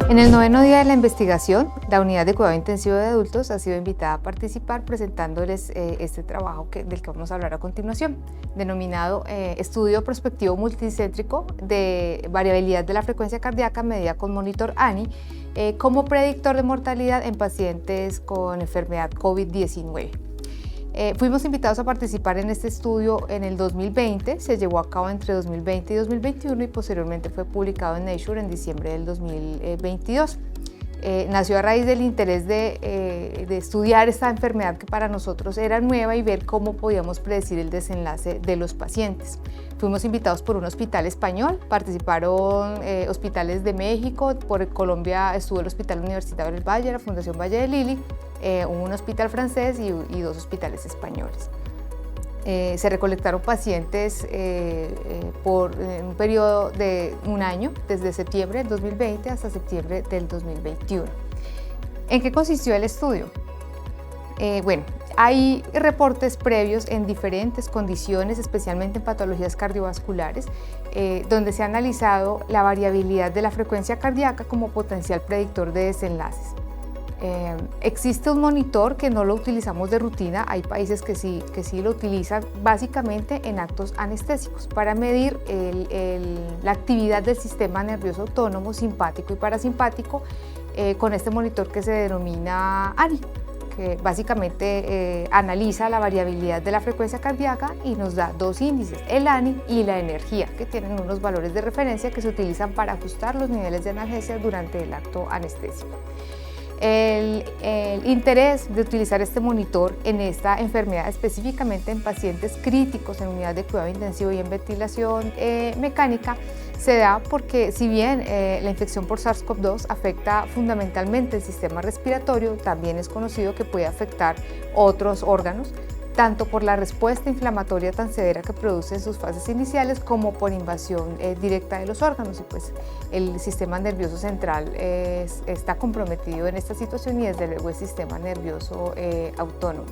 En el 9º día de la investigación, la Unidad de Cuidado Intensivo de Adultos ha sido invitada a participar presentándoles este trabajo del que vamos a hablar a continuación, denominado Estudio Prospectivo Multicéntrico de Variabilidad de la Frecuencia Cardíaca medida con monitor ANI como predictor de mortalidad en pacientes con enfermedad COVID-19. Fuimos invitados a participar en este estudio en el 2020, se llevó a cabo entre 2020 y 2021 y posteriormente fue publicado en Nature en diciembre del 2022. Nació a raíz del interés de estudiar esta enfermedad que para nosotros era nueva y ver cómo podíamos predecir el desenlace de los pacientes. Fuimos invitados por un hospital español, participaron hospitales de México, por Colombia estuvo el Hospital Universitario del Valle, la Fundación Valle de Lili, un hospital francés y 2 hospitales españoles. Se recolectaron pacientes por un periodo de un año, desde septiembre del 2020 hasta septiembre del 2021. ¿En qué consistió el estudio? Bueno, hay reportes previos en diferentes condiciones, especialmente en patologías cardiovasculares, donde se ha analizado la variabilidad de la frecuencia cardíaca como potencial predictor de desenlaces. Existe un monitor que no lo utilizamos de rutina, hay países que sí lo utilizan básicamente en actos anestésicos para medir la actividad del sistema nervioso autónomo, simpático y parasimpático con este monitor que se denomina ANI, que básicamente analiza la variabilidad de la frecuencia cardíaca y nos da 2 índices, el ANI y la energía, que tienen unos valores de referencia que se utilizan para ajustar los niveles de analgesia durante el acto anestésico. El interés de utilizar este monitor en esta enfermedad, específicamente en pacientes críticos en unidad de cuidado intensivo y en ventilación mecánica, se da porque si bien la infección por SARS-CoV-2 afecta fundamentalmente el sistema respiratorio, también es conocido que puede afectar otros órganos, tanto por la respuesta inflamatoria tan severa que produce en sus fases iniciales como por invasión directa de los órganos. Y pues el sistema nervioso central está comprometido en esta situación y desde luego el sistema nervioso autónomo.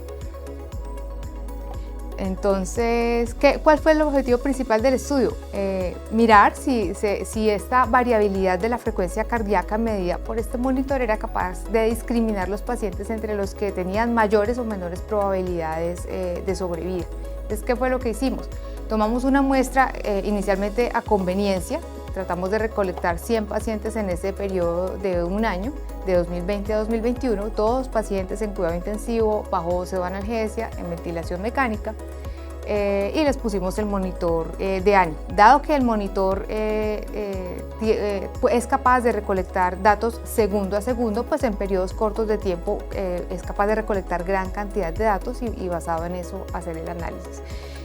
Entonces, ¿cuál fue el objetivo principal del estudio? Mirar si esta variabilidad de la frecuencia cardíaca medida por este monitor era capaz de discriminar los pacientes entre los que tenían mayores o menores probabilidades de sobrevivir. Entonces, ¿qué fue lo que hicimos? Tomamos una muestra inicialmente a conveniencia, tratamos de recolectar 100 pacientes en ese periodo de un año, de 2020 a 2021, todos pacientes en cuidado intensivo, bajo pseudoanalgesia, en ventilación mecánica, y les pusimos el monitor de ANI. Dado que el monitor es capaz de recolectar datos segundo a segundo, pues en periodos cortos de tiempo es capaz de recolectar gran cantidad de datos y basado en eso hacer el análisis.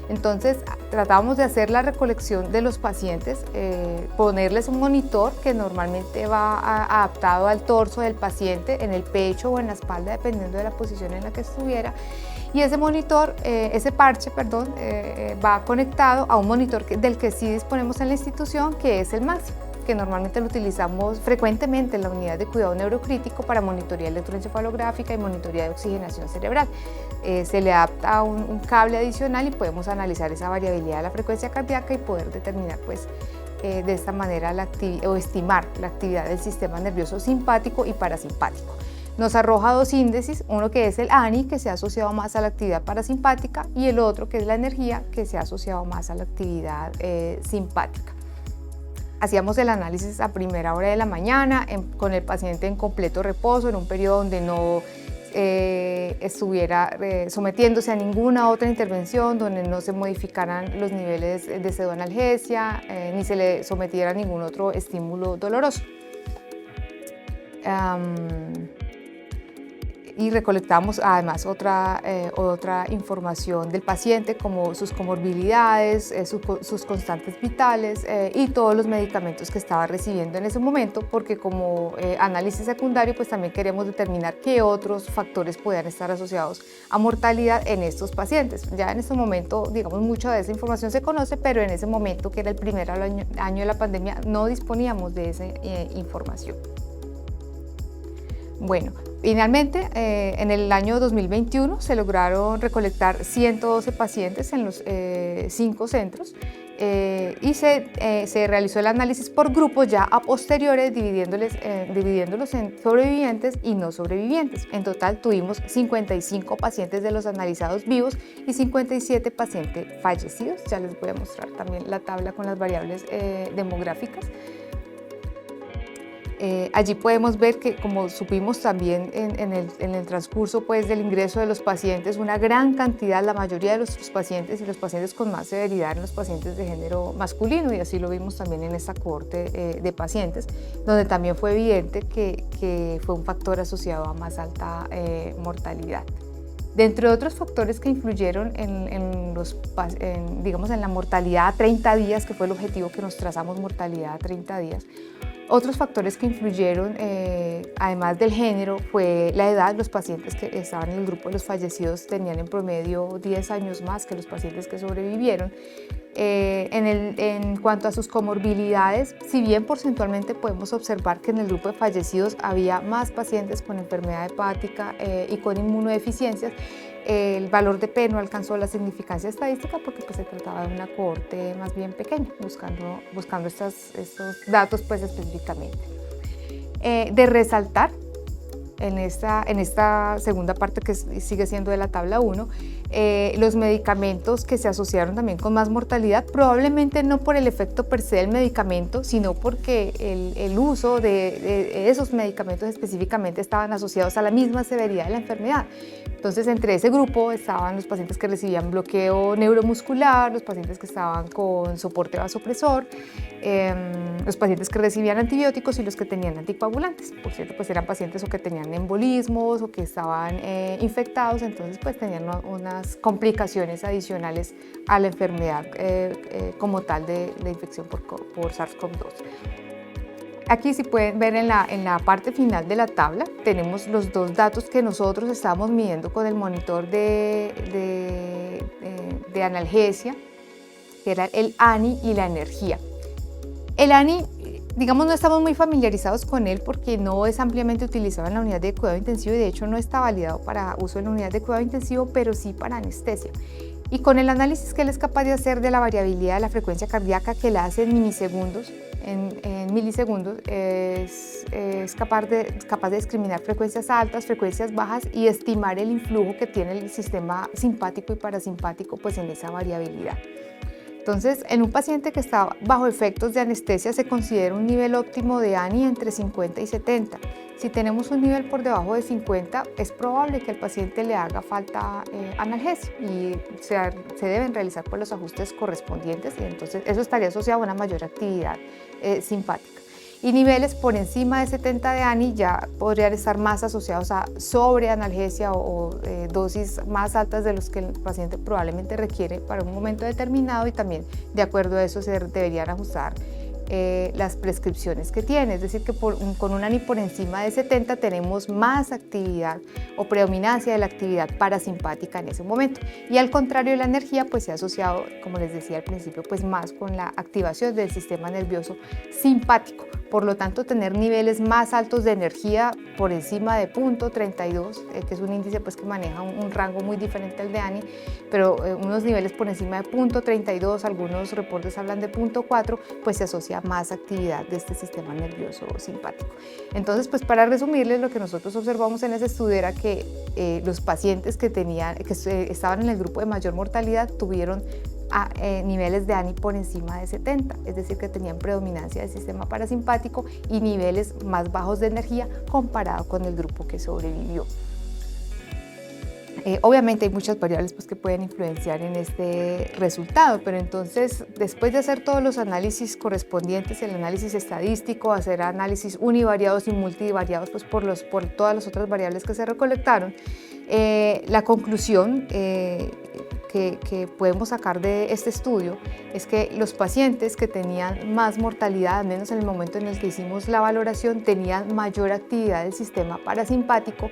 Entonces tratamos de hacer la recolección de los pacientes, ponerles un monitor que normalmente va adaptado al torso del paciente, en el pecho o en la espalda, dependiendo de la posición en la que estuviera. Y ese monitor, ese parche, va conectado a un monitor del que sí disponemos en la institución, que es el Maxi, que normalmente lo utilizamos frecuentemente en la unidad de cuidado neurocrítico para monitoría electroencefalográfica y monitoría de oxigenación cerebral. Se le adapta un cable adicional y podemos analizar esa variabilidad de la frecuencia cardíaca y poder determinar de esta manera o estimar la actividad del sistema nervioso simpático y parasimpático. Nos arroja 2 índices, uno que es el ANI, que se ha asociado más a la actividad parasimpática, y el otro que es la energía, que se ha asociado más a la actividad simpática. Hacíamos el análisis a primera hora de la mañana con el paciente en completo reposo, en un periodo donde no estuviera sometiéndose a ninguna otra intervención, donde no se modificaran los niveles de pseudoanalgesia, ni se le sometiera a ningún otro estímulo doloroso. Y recolectamos además otra información del paciente, como sus comorbilidades, sus constantes vitales y todos los medicamentos que estaba recibiendo en ese momento, porque como análisis secundario pues también queremos determinar qué otros factores puedan estar asociados a mortalidad en estos pacientes. Ya en este momento, digamos, mucha de esa información se conoce, pero en ese momento, que era el primer año de la pandemia, no disponíamos de esa información. Bueno, Finalmente, en el año 2021 se lograron recolectar 112 pacientes en los 5 centros y se realizó el análisis por grupos ya a posteriores, dividiéndolos en sobrevivientes y no sobrevivientes. En total tuvimos 55 pacientes de los analizados vivos y 57 pacientes fallecidos. Ya les voy a mostrar también la tabla con las variables demográficas. Allí podemos ver que, como supimos también en el transcurso pues, del ingreso de los pacientes, una gran cantidad, la mayoría de los pacientes y los pacientes con más severidad eran los pacientes de género masculino, y así lo vimos también en esta cohorte de pacientes, donde también fue evidente que fue un factor asociado a más alta mortalidad. Dentro de otros factores que influyeron en la mortalidad a 30 días, que fue el objetivo que nos trazamos, mortalidad a 30 días, otros factores que influyeron, además del género, fue la edad. Los pacientes que estaban en el grupo de los fallecidos tenían en promedio 10 años más que los pacientes que sobrevivieron. En cuanto a sus comorbilidades, si bien porcentualmente podemos observar que en el grupo de fallecidos había más pacientes con enfermedad hepática y con inmunodeficiencias, el valor de P no alcanzó la significancia estadística porque pues, se trataba de una cohorte más bien pequeña, buscando estos datos pues, específicamente. De resaltar en esta segunda parte, que sigue siendo de la tabla 1, los medicamentos que se asociaron también con más mortalidad, probablemente no por el efecto per se del medicamento, sino porque el uso de esos medicamentos específicamente estaban asociados a la misma severidad de la enfermedad. Entonces, entre ese grupo estaban los pacientes que recibían bloqueo neuromuscular, los pacientes que estaban con soporte vasopresor, los pacientes que recibían antibióticos y los que tenían anticoagulantes. Por cierto, pues eran pacientes o que tenían embolismos o que estaban infectados, entonces pues tenían unas complicaciones adicionales a la enfermedad como tal de infección por SARS-CoV-2. Aquí, si pueden ver en la parte final de la tabla, tenemos los dos datos que nosotros estábamos midiendo con el monitor de analgesia, que era el ANI y la energía. El ANI, digamos, no estamos muy familiarizados con él porque no es ampliamente utilizado en la unidad de cuidado intensivo y de hecho no está validado para uso en la unidad de cuidado intensivo, pero sí para anestesia. Y con el análisis que él es capaz de hacer de la variabilidad de la frecuencia cardíaca, que la hace en milisegundos, en milisegundos, es capaz de discriminar frecuencias altas, frecuencias bajas y estimar el influjo que tiene el sistema simpático y parasimpático pues, en esa variabilidad. Entonces, en un paciente que está bajo efectos de anestesia se considera un nivel óptimo de ANI entre 50 y 70. Si tenemos un nivel por debajo de 50, es probable que al paciente le haga falta analgesia y se deben realizar pues, los ajustes correspondientes, y entonces eso estaría asociado a una mayor actividad simpática. Y niveles por encima de 70 de ANI ya podrían estar más asociados a sobreanalgesia o dosis más altas de los que el paciente probablemente requiere para un momento determinado, y también de acuerdo a eso se deberían ajustar las prescripciones que tiene, es decir que con un ANI por encima de 70 tenemos más actividad o predominancia de la actividad parasimpática en ese momento, y al contrario la energía pues se ha asociado, como les decía al principio, pues más con la activación del sistema nervioso simpático. Por lo tanto, tener niveles más altos de energía por encima de 0.32, que es un índice pues, que maneja un rango muy diferente al de ANI, pero unos niveles por encima de 0.32, algunos reportes hablan de 0.4, pues se asocia a más actividad de este sistema nervioso simpático. Entonces, pues para resumirles, lo que nosotros observamos en ese estudio era que los pacientes que estaban en el grupo de mayor mortalidad tuvieron niveles de ANI por encima de 70, es decir que tenían predominancia del sistema parasimpático y niveles más bajos de energía comparado con el grupo que sobrevivió. Obviamente hay muchas variables pues, que pueden influenciar en este resultado, pero entonces después de hacer todos los análisis correspondientes, el análisis estadístico, hacer análisis univariados y multivariados pues, por todas las otras variables que se recolectaron, la conclusión que podemos sacar de este estudio es que los pacientes que tenían más mortalidad, al menos en el momento en el que hicimos la valoración, tenían mayor actividad del sistema parasimpático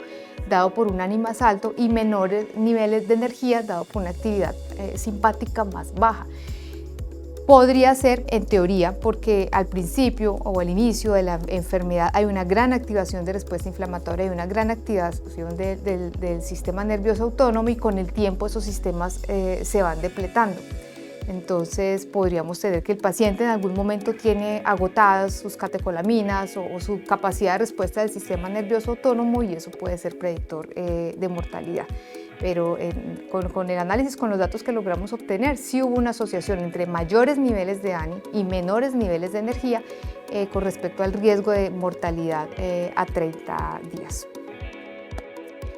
dado por un ANI más alto y menores niveles de energía dado por una actividad simpática más baja. Podría ser en teoría porque al principio o al inicio de la enfermedad hay una gran activación de respuesta inflamatoria, hay una gran activación del sistema nervioso autónomo y con el tiempo esos sistemas se van depletando. Entonces podríamos tener que el paciente en algún momento tiene agotadas sus catecolaminas o su capacidad de respuesta del sistema nervioso autónomo y eso puede ser predictor de mortalidad. Pero con el análisis, con los datos que logramos obtener, sí hubo una asociación entre mayores niveles de ANI y menores niveles de energía con respecto al riesgo de mortalidad a 30 días.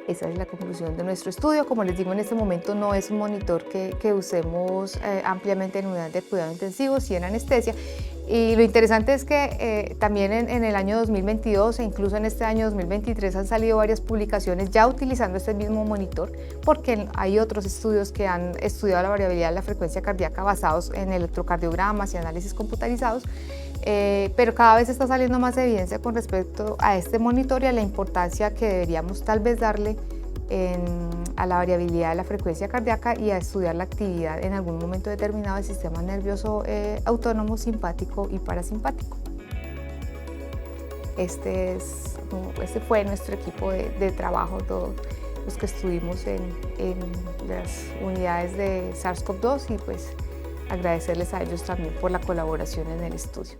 Esa es la conclusión de nuestro estudio. Como les digo, en este momento no es un monitor que usemos ampliamente en unidades de cuidado intensivo, sí en anestesia. Y lo interesante es que también en el año 2022 e incluso en este año 2023 han salido varias publicaciones ya utilizando este mismo monitor, porque hay otros estudios que han estudiado la variabilidad de la frecuencia cardíaca basados en electrocardiogramas y análisis computarizados. Pero cada vez está saliendo más evidencia con respecto a este monitor y a la importancia que deberíamos tal vez darle a la variabilidad de la frecuencia cardíaca y a estudiar la actividad en algún momento determinado del sistema nervioso autónomo, simpático y parasimpático. Este fue nuestro equipo de trabajo, todos los que estuvimos en las unidades de SARS-CoV-2 y pues agradecerles a ellos también por la colaboración en el estudio.